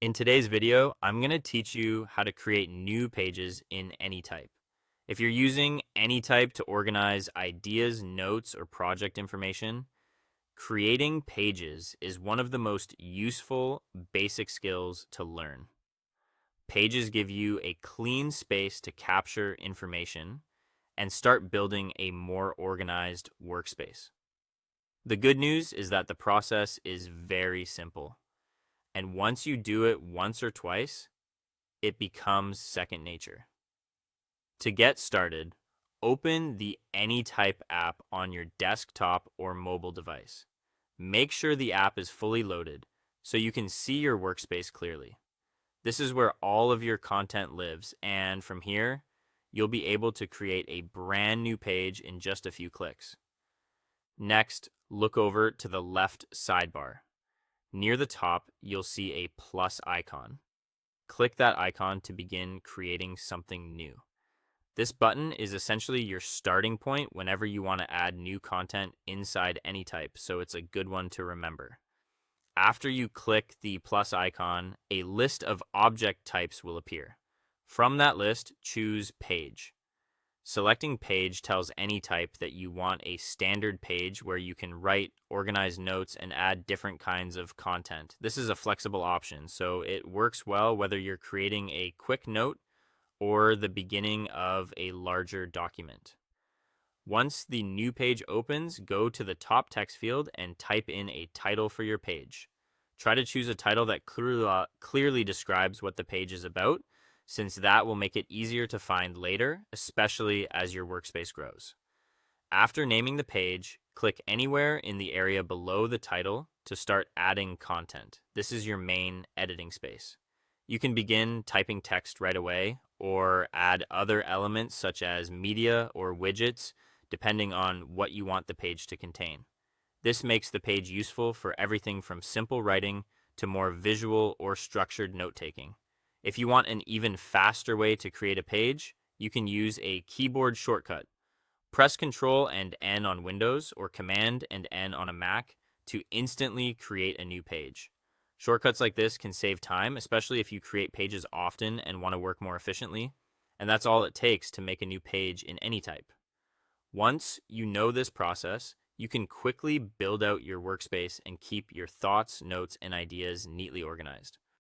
In today's video, I'm going to teach you how to create new pages in Anytype. If you're using Anytype to organize ideas, notes, or project information, creating pages is one of the most useful basic skills to learn. Pages give you a clean space to capture information and start building a more organized workspace. The good news is that the process is very simple. And once you do it once or twice, it becomes second nature. To get started, open the Anytype app on your desktop or mobile device. Make sure the app is fully loaded so you can see your workspace clearly. This is where all of your content lives, and from here, you'll be able to create a brand new page in just a few clicks. Next, look over to the left sidebar. Near the top, you'll see a plus icon. Click that icon to begin creating something new. This button is essentially your starting point whenever you want to add new content inside Anytype, so it's a good one to remember. After you click the plus icon, a list of object types will appear. From that list, choose Page. Selecting Page tells Anytype that you want a standard page where you can write, organize notes, and add different kinds of content. This is a flexible option, so it works well whether you're creating a quick note or the beginning of a larger document. Once the new page opens, go to the top text field and type in a title for your page. Try to choose a title that clearly describes what the page is about, since that will make it easier to find later, especially as your workspace grows. After naming the page, click anywhere in the area below the title to start adding content. This is your main editing space. You can begin typing text right away or add other elements such as media or widgets, depending on what you want the page to contain. This makes the page useful for everything from simple writing to more visual or structured note-taking. If you want an even faster way to create a page, you can use a keyboard shortcut. Press Ctrl and N on Windows or Command and N on a Mac to instantly create a new page. Shortcuts like this can save time, especially if you create pages often and want to work more efficiently, and that's all it takes to make a new page in Anytype. Once you know this process, you can quickly build out your workspace and keep your thoughts, notes, and ideas neatly organized.